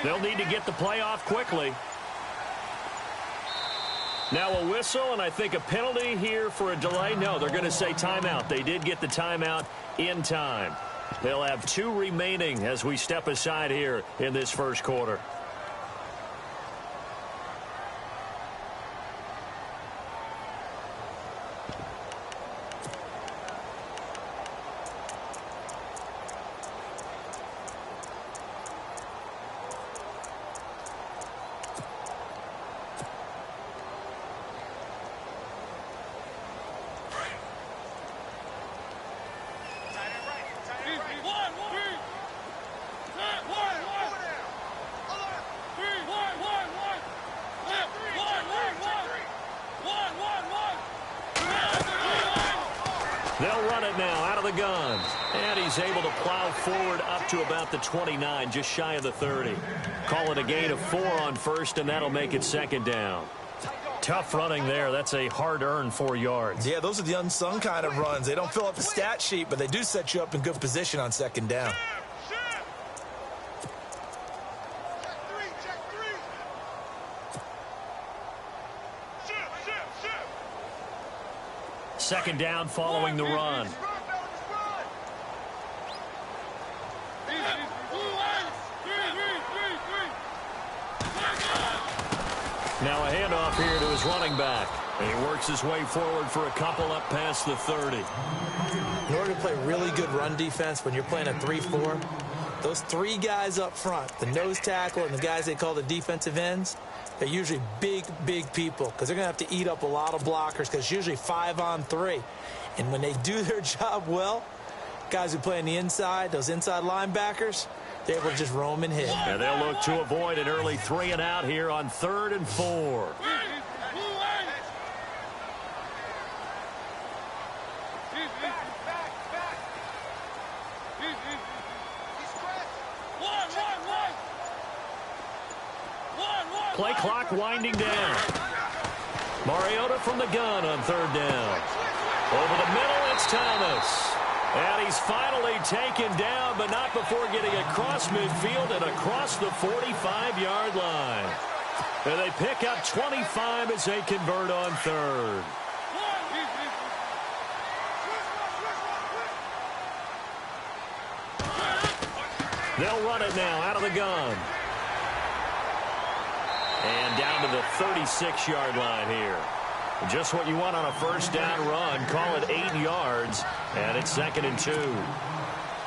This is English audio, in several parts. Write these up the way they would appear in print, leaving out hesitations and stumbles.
They'll need to get the play off quickly. Now a whistle, and I think a penalty here for a delay. No, they're going to say timeout. They did get the timeout in time. They'll have 2 remaining as we step aside here in this first quarter. They'll run it now out of the gun. And he's able to plow forward up to about the 29, just shy of the 30. Call it a gain of 4 on first, and that'll make it second down. Tough running there. That's a hard-earned 4 yards. Yeah, those are the unsung kind of runs. They don't fill up the stat sheet, but they do set you up in good position on second down. Second down following the run. Now a handoff here to his running back. And he works his way forward for a couple up past the 30. In order to play really good run defense when you're playing a 3-4, those 3 guys up front, the nose tackle and the guys they call the defensive ends, they're usually big, big people because they're going to have to eat up a lot of blockers because it's usually 5 on 3. And when they do their job well, guys who play on the inside, those inside linebackers, they're able to just roam and hit. And they'll look to avoid an early 3 and out here on 3rd and 4. Play clock winding down. Mariota from the gun on 3rd down. Over the middle, it's Thomas. And he's finally taken down, but not before getting across midfield and across the 45-yard line. And they pick up 25 as they convert on 3rd. They'll run it now out of the gun. And down to the 36-yard line here. Just what you want on a first down run. Call it 8 yards, and it's 2nd and 2.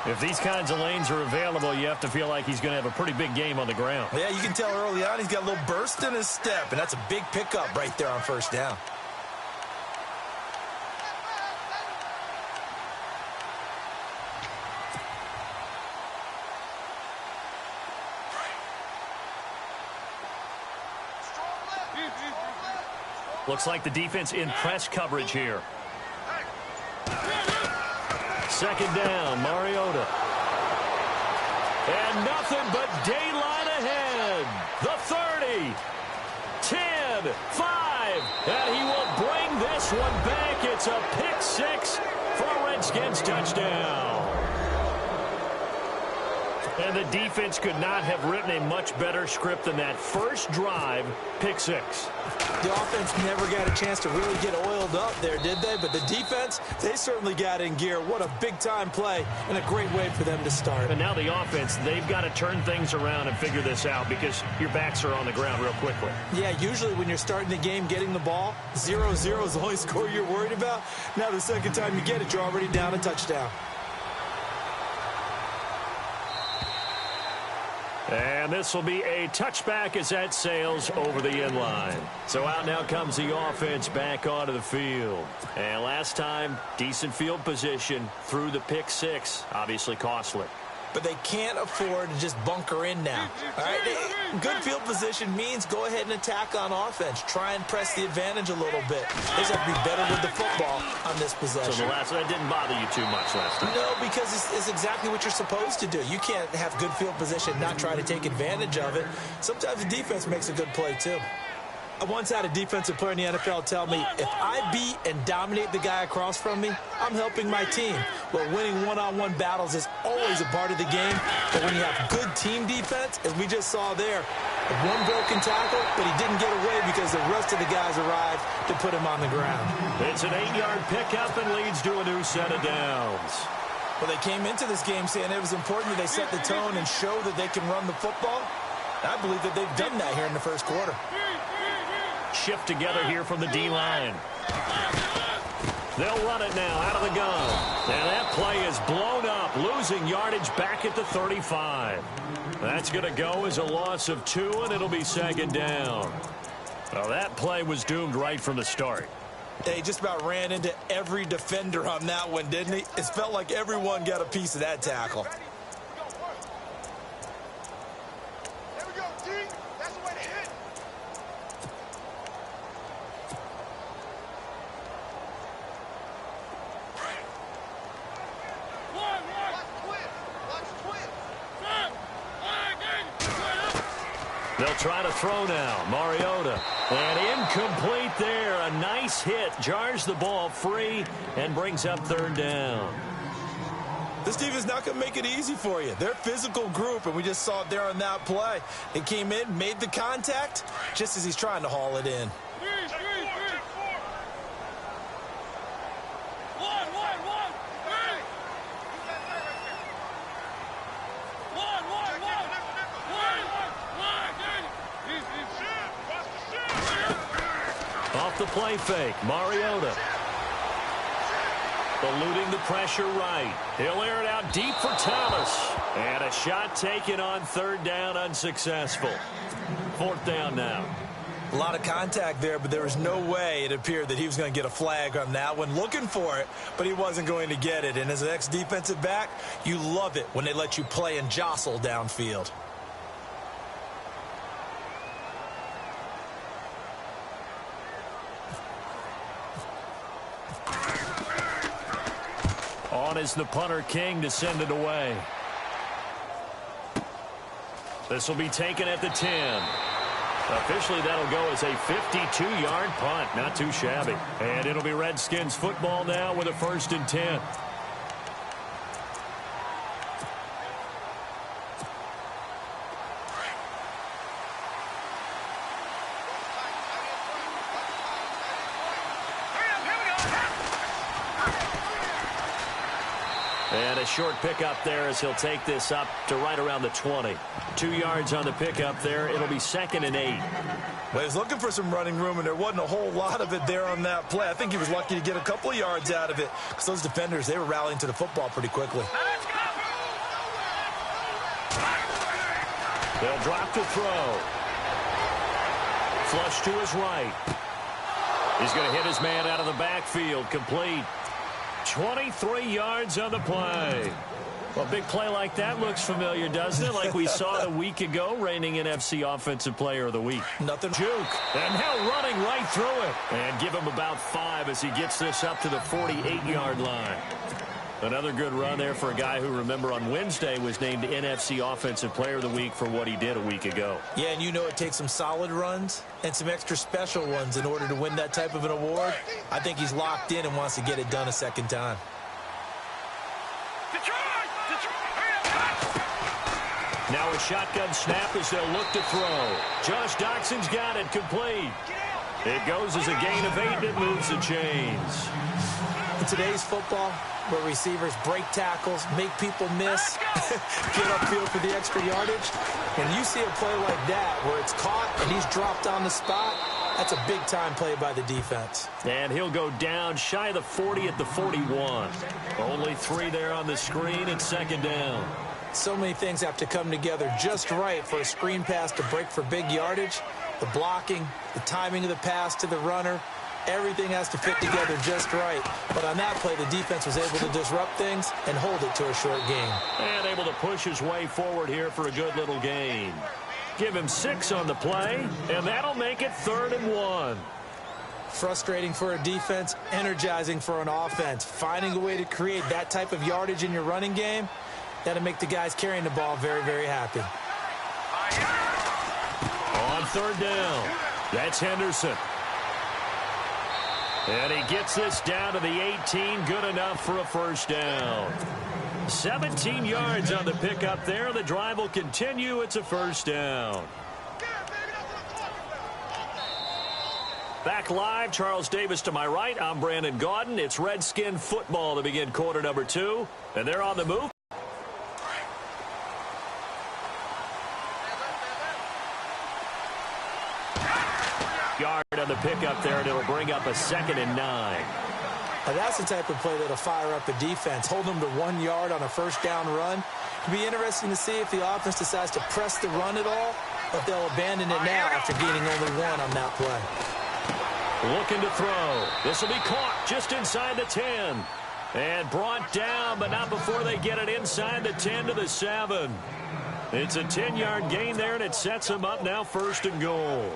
If these kinds of lanes are available, you have to feel like he's going to have a pretty big game on the ground. Yeah, you can tell early on he's got a little burst in his step, and that's a big pickup right there on first down. Looks like the defense in press coverage here. Second down, Mariota. And nothing but daylight ahead. The 30, 10, 5, and he will bring this one back. It's a pick 6 for a Redskins touchdown. And the defense could not have written a much better script than that. First drive, pick 6. The offense never got a chance to really get oiled up there, did they? But the defense, they certainly got in gear. What a big-time play and a great way for them to start. And now the offense, they've got to turn things around and figure this out because your backs are on the ground real quickly. Yeah, usually when you're starting the game getting the ball, 0-0 is the only score you're worried about. Now the second time you get it, you're already down a touchdown. And this will be a touchback as that sails over the end line. So out now comes the offense back onto the field. And last time, decent field position through the pick 6. Obviously costly. But they can't afford to just bunker in now. All right, good field position means go ahead and attack on offense. Try and press the advantage a little bit. They just have to be better with the football on this possession. So that didn't bother you too much last time? No, because it's exactly what you're supposed to do. You can't have good field position, not try to take advantage of it. Sometimes the defense makes a good play too. I once had a defensive player in the NFL tell me, if I beat and dominate the guy across from me, I'm helping my team. Well, winning one-on-one battles is always a part of the game, but when you have good team defense, as we just saw there, one broken tackle, but he didn't get away because the rest of the guys arrived to put him on the ground. It's an 8-yard pickup and leads to a new set of downs. Well, they came into this game saying it was important that they set the tone and show that they can run the football. I believe that they've done that here in the first quarter. Shift together here from the D-line. They'll run it now out of the gun. And that play is blown up, losing yardage back at the 35. That's going to go as a loss of 2, and it'll be second down. Well, that play was doomed right from the start. He just about ran into every defender on that one, didn't he? It felt like everyone got a piece of that tackle. They'll try to throw now. Mariota. And incomplete there. A nice hit. Jars the ball free and brings up third down. This team is not going to make it easy for you. They're a physical group, and we just saw it there on that play. They came in, made the contact, just as he's trying to haul it in. Off the play fake, Mariota. Eluding the pressure right. He'll air it out deep for Thomas. And a shot taken on third down, unsuccessful. Fourth down now. A lot of contact there, but there was no way it appeared that he was going to get a flag on that one. Looking for it, but he wasn't going to get it. And as an ex-defensive back, you love it when they let you play and jostle downfield. On is the punter King to send it away. This will be taken at the 10. Officially, that'll go as a 52-yard punt. Not too shabby. And it'll be Redskins football now with a 1st and 10. And a short pickup there as he'll take this up to right around the 20. 2 yards on the pickup there. It'll be 2nd and 8. Well, he's looking for some running room, and there wasn't a whole lot of it there on that play. I think he was lucky to get a couple of yards out of it because those defenders, they were rallying to the football pretty quickly. They'll drop to throw. Flush to his right. He's going to hit his man out of the backfield. Complete. 23 yards on the play. Well, a big play like that looks familiar, doesn't it? Like we saw it a week ago, reigning NFC Offensive Player of the Week. Nothing. Juke. And now running right through it. And give him about 5 as he gets this up to the 48-yard line. Another good run there for a guy who, remember, on Wednesday was named NFC Offensive Player of the Week for what he did a week ago. Yeah, and you know it takes some solid runs and some extra special ones in order to win that type of an award. I think he's locked in and wants to get it done a second time. Now a shotgun snap as they'll look to throw. Josh Doxson's got it, complete. It goes as a gain of 8 and it moves the chains. In today's football, where receivers break tackles, make people miss, get upfield for the extra yardage, when you see a play like that where it's caught and he's dropped on the spot, that's a big-time play by the defense. And he'll go down shy of the 40 at the 41. Only 3 there on the screen and 2nd down. So many things have to come together just right for a screen pass to break for big yardage. The blocking, the timing of the pass to the runner, everything has to fit together just right. But on that play, the defense was able to disrupt things and hold it to a short gain. And able to push his way forward here for a good little gain. Give him 6 on the play, and that'll make it 3rd and 1. Frustrating for a defense, energizing for an offense. Finding a way to create that type of yardage in your running game, that'll make the guys carrying the ball very, very happy. On 3rd down, That's Henderson. And he gets this down to the 18. Good enough for a first down. 17 yards on the pickup there. The drive will continue. It's a first down. Back live, Charles Davis to my right. I'm Brandon Gaudin. It's Redskin football to begin quarter number 2. And they're on the move. Yard on the pickup there, and it'll bring up a 2nd and 9. Now that's the type of play that'll fire up a defense. Hold them to 1 yard on a first down run. It'll be interesting to see if the offense decides to press the run at all, or if they'll abandon it now after gaining only 1 on that play. Looking to throw. This will be caught just inside the 10. And brought down, but not before they get it inside the 10 to the 7. It's a 10-yard gain there, and it sets them up now 1st and goal.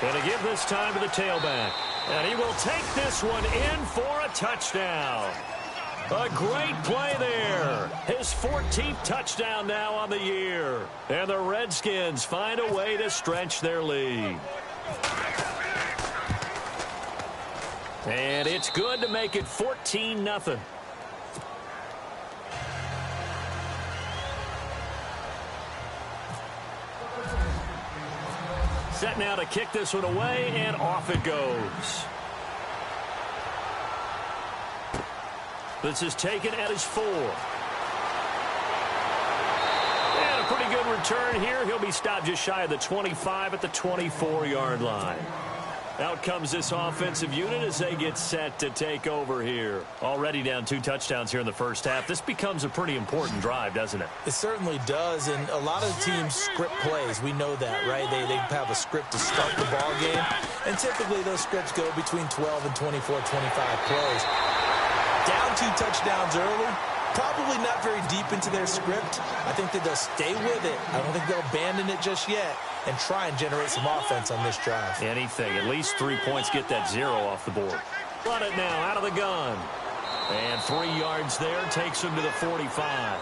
And to give this time to the tailback. And he will take this one in for a touchdown. A great play there. His 14th touchdown now on the year. And the Redskins find a way to stretch their lead. And it's good to make it 14-0. Set now to kick this one away, and off it goes. This is taken at his 4. And a pretty good return here. He'll be stopped just shy of the 25 at the 24-yard line. Out comes this offensive unit as they get set to take over here. Already down 2 touchdowns here in the first half. This becomes a pretty important drive, doesn't it? It certainly does, and a lot of the teams script plays. We know that, right? They have a script to start the ball game, and typically those scripts go between 12 and 24, 25 plays. Down 2 touchdowns early, probably not very deep into their script. I think that they'll stay with it. I don't think they'll abandon it just yet and try and generate some offense on this drive. Anything. At least 3 points, get that 0 off the board. Run it now out of the gun. And 3 yards there takes him to the 45.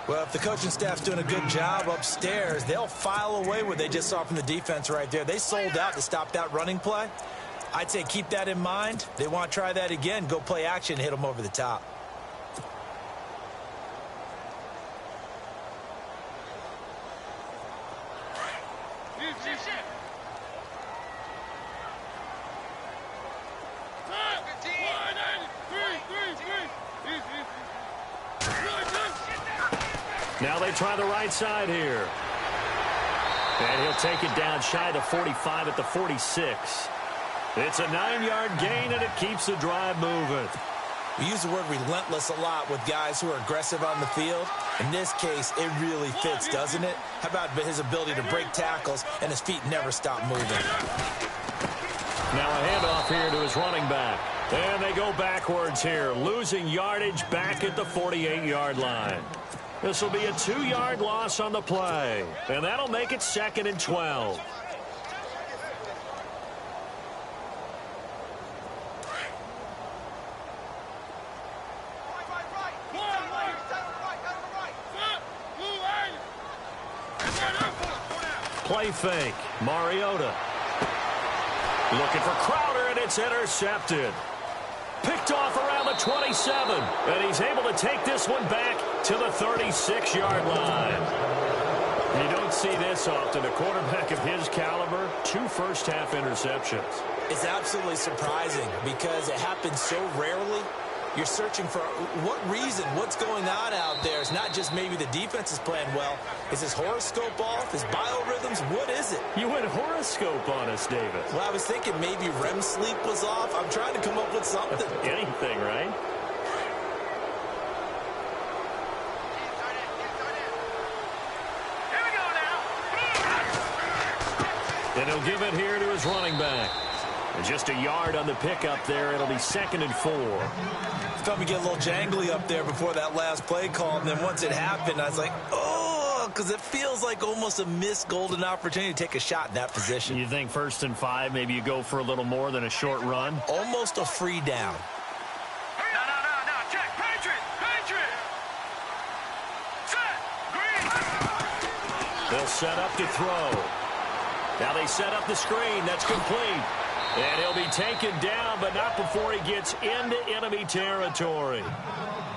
Well, if the coaching staff's doing a good job upstairs, they'll file away what they just saw from the defense right there. They sold out to stop that running play. I'd say keep that in mind. They want to try that again. Go play action, hit them over the top. Now they try the right side here. And he'll take it down shy of the 45 at the 46. It's a 9-yard gain, and it keeps the drive moving. We use the word relentless a lot with guys who are aggressive on the field. In this case, it really fits, doesn't it? How about his ability to break tackles and his feet never stop moving? Now a handoff here to his running back. And they go backwards here, losing yardage back at the 48-yard line. This will be a 2-yard loss on the play. And that'll make it 2nd and 12. Play fake. Mariota. Looking for Crowder, and it's intercepted. Picked off around the 27. And he's able to take this one back to the 36-yard line. You don't see this often. A quarterback of his caliber, 2 first-half interceptions. It's absolutely surprising because it happens so rarely. You're searching for what reason, what's going on out there. It's not just maybe the defense is playing well. Is his horoscope off? His biorhythms? What is it? You went horoscope on us, David. Well, I was thinking maybe REM sleep was off. I'm trying to come up with something. Anything, right? Here we go now. And he'll give it here to his running back. And just a yard on the pickup there. It'll be 2nd and 4. Felt me get a little jangly up there before that last play call, and then once it happened, I was like, oh, because it feels like almost a missed golden opportunity to take a shot in that position. You think 1st and 5, maybe you go for a little more than a short run? Almost a free down. No, check, Patriot. They'll set up to throw. Now they set up the screen. That's complete. And he'll be taken down, but not before he gets into enemy territory.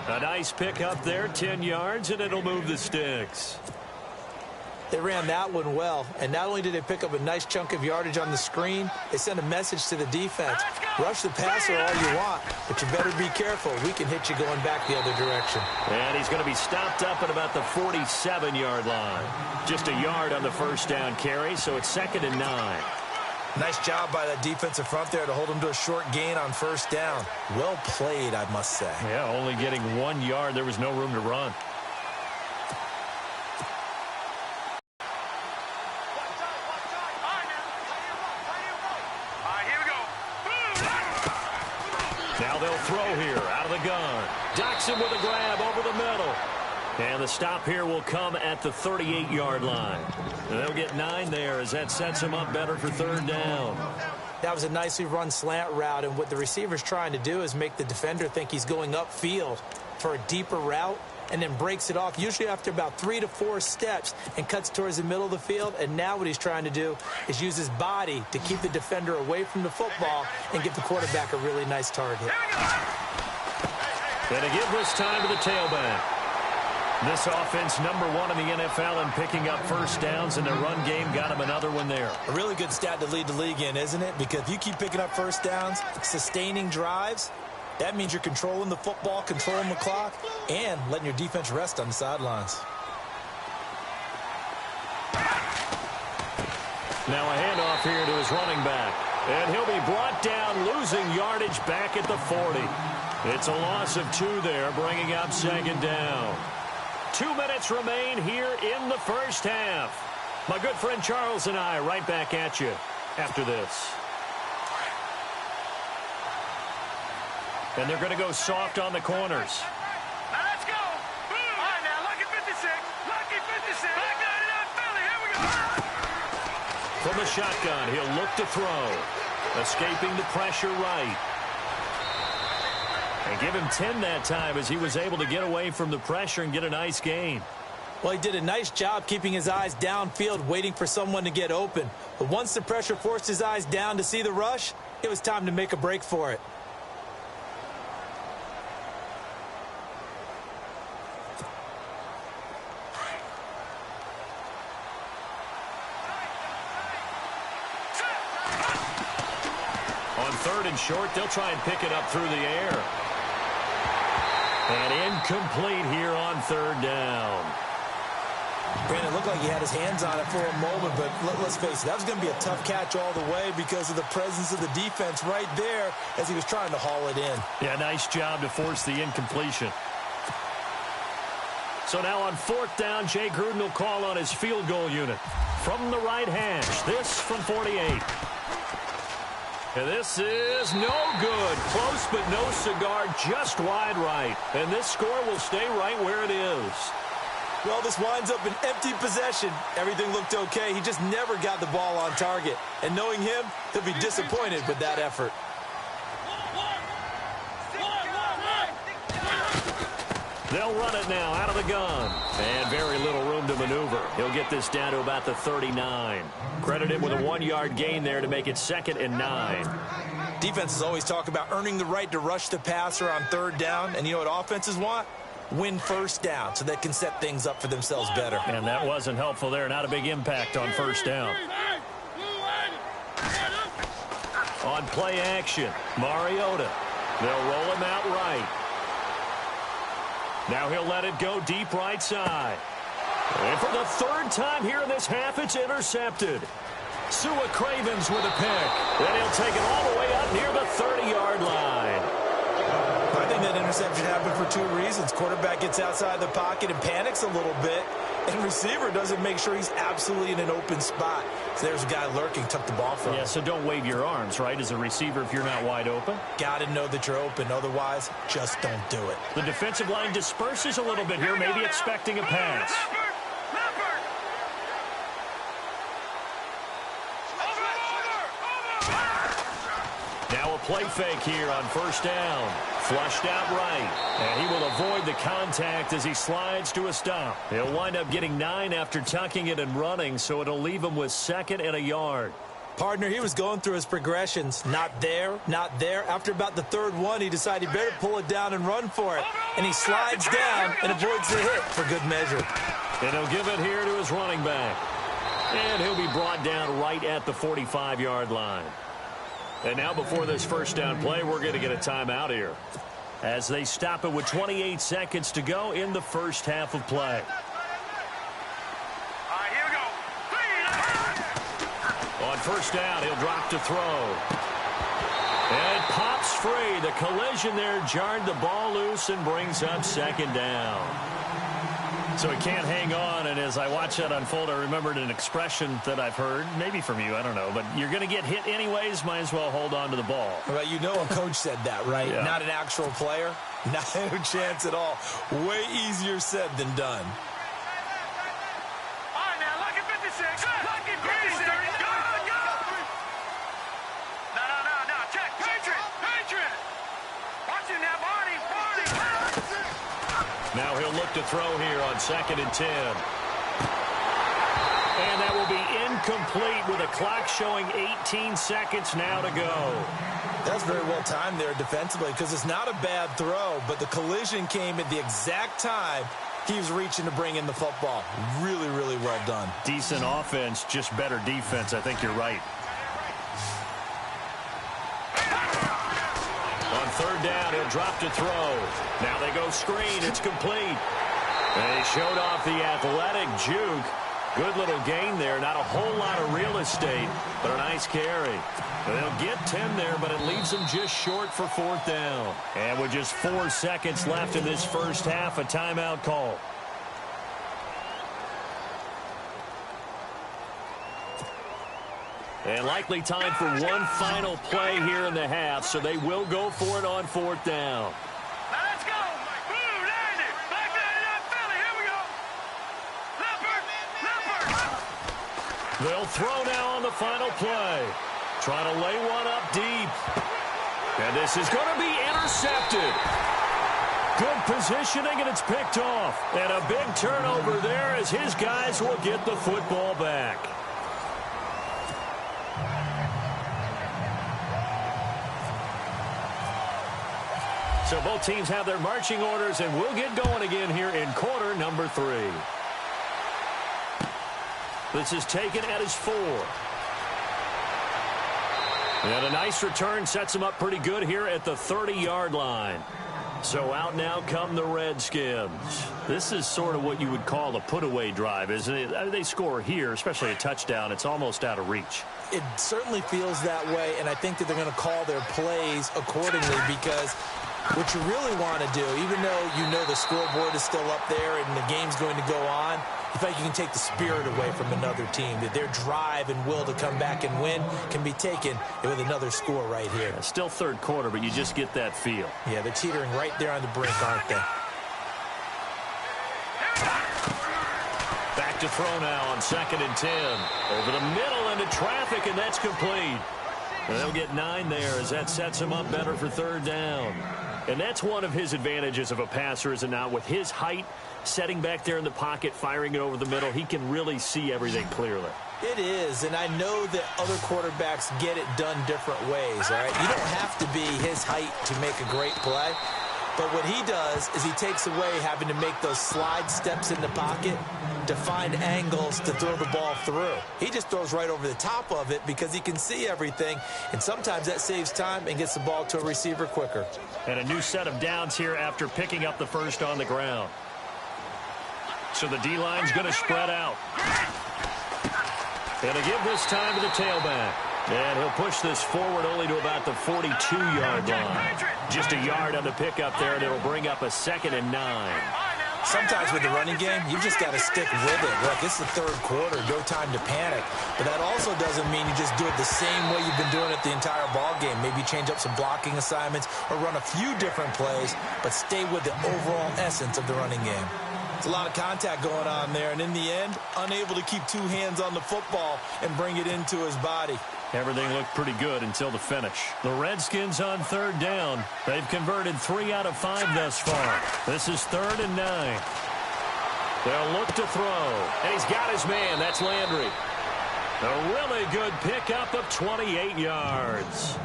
A nice pickup there, 10 yards, and it'll move the sticks. They ran that one well, and not only did they pick up a nice chunk of yardage on the screen, they sent a message to the defense. Rush the passer all you want, but you better be careful. We can hit you going back the other direction. And he's going to be stopped up at about the 47-yard line. Just a yard on the first down carry, so it's 2nd and 9. Nice job by that defensive front there to hold him to a short gain on first down. Well played, I must say. Yeah, only getting 1 yard. There was no room to run. Now they'll throw here out of the gun. Jackson with a grab over the middle. And the stop here will come at the 38-yard line. And they'll get 9 there as that sets them up better for 3rd down. That was a nicely run slant route, and what the receiver's trying to do is make the defender think he's going upfield for a deeper route and then breaks it off, usually after about 3 to 4 steps, and cuts towards the middle of the field. And now what he's trying to do is use his body to keep the defender away from the football and give the quarterback a really nice target. And to give this time to the tailback. This offense number 1 in the NFL in picking up first downs, and their run game got him another one there. A really good stat to lead the league in, isn't it? Because if you keep picking up first downs, sustaining drives, that means you're controlling the football, controlling the clock, and letting your defense rest on the sidelines. Now a handoff here to his running back. And he'll be brought down, losing yardage back at the 40. It's a loss of 2 there, bringing up 2nd down. 2 minutes remain here in the first half. My good friend Charles and I right back at you after this. And they're going to go soft on the corners. Now let's go. All right, now, lucky 56. Lucky 56. I got it out, Philly. Here we go. From the shotgun, he'll look to throw. Escaping the pressure right. And give him 10 that time as he was able to get away from the pressure and get a nice gain. Well, he did a nice job keeping his eyes downfield, waiting for someone to get open. But once the pressure forced his eyes down to see the rush, it was time to make a break for it. On 3rd and short, they'll try and pick it up through the air. And incomplete here on 3rd down. Brandon, it looked like he had his hands on it for a moment, but let's face it, that was going to be a tough catch all the way because of the presence of the defense right there as he was trying to haul it in. Yeah, nice job to force the incompletion. So now on 4th down, Jay Gruden will call on his field goal unit. From the right hash, this from 48. And this is no good. Close, but no cigar, just wide right. And this score will stay right where it is. Well, this winds up an empty possession. Everything looked okay. He just never got the ball on target. And knowing him, he'll be disappointed with that effort. They'll run it now out of the gun. And very little room to maneuver. He'll get this down to about the 39. Credit him with a 1-yard gain there to make it 2nd and 9. Defenses always talk about earning the right to rush the passer on 3rd down. And you know what offenses want? Win first down so they can set things up for themselves better. And that wasn't helpful there. Not a big impact on first down. On play action, Mariota. They'll roll him out right. Now he'll let it go deep right side. And for the 3rd time here in this half, it's intercepted. Sua Cravens with a pick. Then he'll take it all the way up near the 30-yard line. I think that interception happened for 2 reasons. Quarterback gets outside the pocket and panics a little bit, and receiver doesn't make sure he's absolutely in an open spot. So there's a guy lurking, took the ball from him. Yeah, so don't wave your arms, right, as a receiver if you're not wide open. Got to know that you're open. Otherwise, just don't do it. The defensive line disperses a little bit here, maybe expecting a pass. play fake here on first down. Flushed out right. And he will avoid the contact as he slides to a stop. He'll wind up getting 9 after tucking it and running, so it'll leave him with 2nd and a yard. Partner, he was going through his progressions. Not there, not there. After about the 3rd one, he decided he better pull it down and run for it. And he slides down and avoids the hit for good measure. And he'll give it here to his running back. And he'll be brought down right at the 45-yard line. And now before this first down play, we're going to get a timeout here, as they stop it with 28 seconds to go in the first half of play. All right, here we go. On first down, he'll drop to throw. And it pops free. The collision there jarred the ball loose and brings up 2nd down. So he can't hang on, and as I watch that unfold, I remembered an expression that I've heard, maybe from you, I don't know, but you're going to get hit anyways, might as well hold on to the ball. Well, you know a coach said that, right? Yeah. Not an actual player. No chance at all. Way easier said than done. All right, now, lucky 56. Lucky 56. Go, go. No. Check. Patriot. Watch it now, Barney. Now he'll look to throw here on 2nd and 10. And that will be incomplete with a clock showing 18 seconds now to go. That's very well timed there defensively, because it's not a bad throw, but the collision came at the exact time he was reaching to bring in the football. Really, really well done. Decent offense, just better defense. I think you're right. On 3rd down, he'll drop to throw. Now they go screen. It's complete. And he showed off the athletic juke. Good little gain there. Not a whole lot of real estate, but a nice carry. They'll get 10 there, but it leaves them just short for 4th down. And with just 4 seconds left in this first half, a timeout call. And likely time for one final play here in the half, so they will go for it on 4th down. Now let's go. Boom, land it. Back there in Philly. Here we go. Leopard. They'll throw now on the final play. Trying to lay one up deep. And this is going to be intercepted. Good positioning, and it's picked off. And a big turnover there as his guys will get the football back. So both teams have their marching orders, and we'll get going again here in quarter number 3. This is taken at his 4. And a nice return sets him up pretty good here at the 30-yard line. So out now come the Redskins. This is sort of what you would call a put-away drive, isn't it? They score here, especially a touchdown. It's almost out of reach. It certainly feels that way, and I think that they're going to call their plays accordingly, because what you really want to do, even though you know the scoreboard is still up there and the game's going to go on, you feel like you can take the spirit away from another team, that their drive and will to come back and win can be taken with another score right here. Yeah, still 3rd quarter, but you just get that feel. Yeah, they're teetering right there on the brink, aren't they? Back to throw now on 2nd and 10. Over the middle into traffic, and that's complete. And they'll get 9 there as that sets him up better for 3rd down. And that's one of his advantages of a passer, is it not? With his height, setting back there in the pocket, firing it over the middle, he can really see everything clearly. It is, and I know that other quarterbacks get it done different ways, all right? You don't have to be his height to make a great play, but what he does is he takes away having to make those slide steps in the pocket to find angles to throw the ball through. He just throws right over the top of it because he can see everything, and sometimes that saves time and gets the ball to a receiver quicker. And a new set of downs here after picking up the first on the ground. So the D-line's going to spread out. And to give this time to the tailback. And he'll push this forward only to about the 42-yard line. Just a yard on the pickup there, and it'll bring up a 2nd and 9. Sometimes with the running game, you've just got to stick with it. Look, it's the 3rd quarter, no time to panic. But that also doesn't mean you just do it the same way you've been doing it the entire ball game. Maybe change up some blocking assignments or run a few different plays, but stay with the overall essence of the running game. It's a lot of contact going on there, and in the end, unable to keep 2 hands on the football and bring it into his body. Everything looked pretty good until the finish. The Redskins on third down. They've converted 3 out of 5 thus far. This is 3rd and 9. They'll look to throw. And he's got his man. That's Landry. A really good pickup of 28 yards.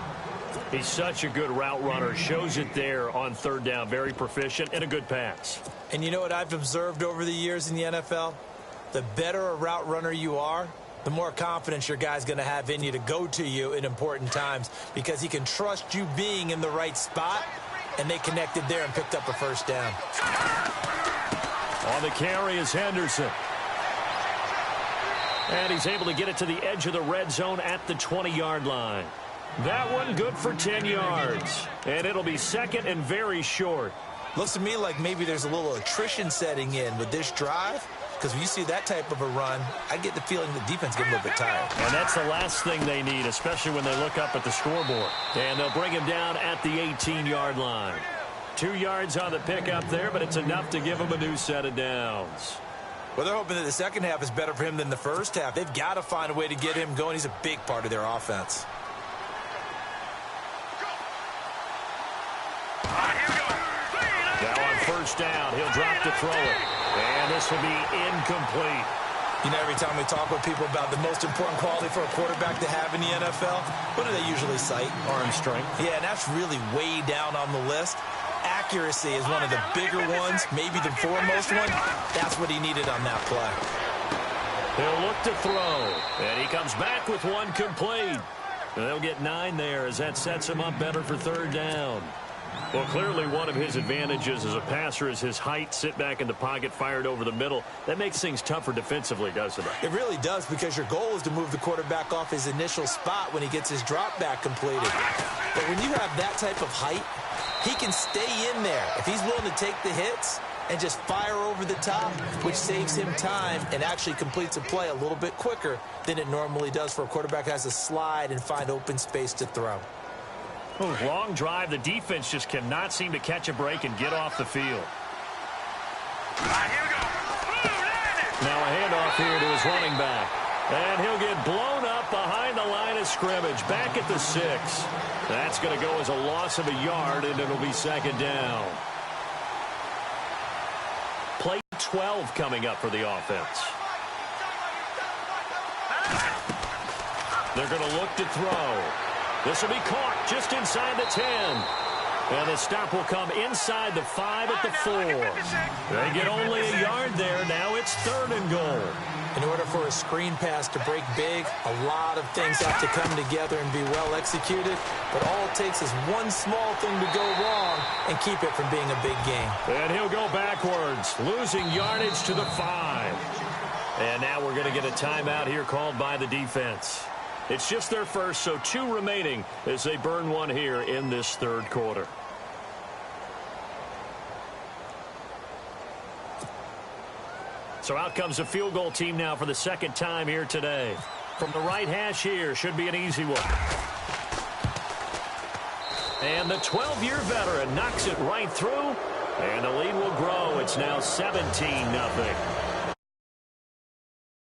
He's such a good route runner. Shows it there on third down. Very proficient and a good pass. And you know what I've observed over the years in the NFL? The better a route runner you are, the more confidence your guy's going to have in you to go to you in important times because he can trust you being in the right spot, and they connected there and picked up a first down. On the carry is Henderson. And he's able to get it to the edge of the red zone at the 20-yard line. That one good for 10 yards. And it'll be 2nd and very short. Looks to me like maybe there's a little attrition setting in with this drive. Because when you see that type of a run, I get the feeling the defense gets a little bit tired. And that's the last thing they need, especially when they look up at the scoreboard. And they'll bring him down at the 18-yard line. 2 yards on the pickup there, but it's enough to give him a new set of downs. Well, they're hoping that the second half is better for him than the first half. They've got to find a way to get him going. He's a big part of their offense. Now on first down, he'll drop to throw it. And this will be incomplete. You know, every time we talk with people about the most important quality for a quarterback to have in the NFL, what do they usually cite? Arm strength. Yeah, and that's really way down on the list. Accuracy is one of the bigger ones, maybe the foremost one. That's what he needed on that play. He'll look to throw. And he comes back with one complete. And they'll get 9 there as that sets him up better for third down. Well, clearly one of his advantages as a passer is his height, sit back in the pocket, fired over the middle. That makes things tougher defensively, doesn't it? It really does, because your goal is to move the quarterback off his initial spot when he gets his drop back completed. But when you have that type of height, he can stay in there if he's willing to take the hits and just fire over the top, which saves him time and actually completes a play a little bit quicker than it normally does for a quarterback who has to slide and find open space to throw. Long drive. The defense just cannot seem to catch a break and get off the field. Now a handoff here to his running back. And he'll get blown up behind the line of scrimmage. Back at the 6. That's going to go as a loss of a yard, and it'll be 2nd down. Play 12 coming up for the offense. They're going to look to throw. This will be caught just inside the 10. And the stop will come inside the 5 at the 4. They get only a yard there. Now it's 3rd and goal. In order for a screen pass to break big, a lot of things have to come together and be well executed. But all it takes is one small thing to go wrong and keep it from being a big game. And he'll go backwards, losing yardage to the 5. And now we're going to get a timeout here called by the defense. It's just their first, so 2 remaining as they burn one here in this 3rd quarter. So out comes a field goal team now for the 2nd time here today. From the right hash here, should be an easy one. And the 12-year veteran knocks it right through, and the lead will grow. It's now 17-0.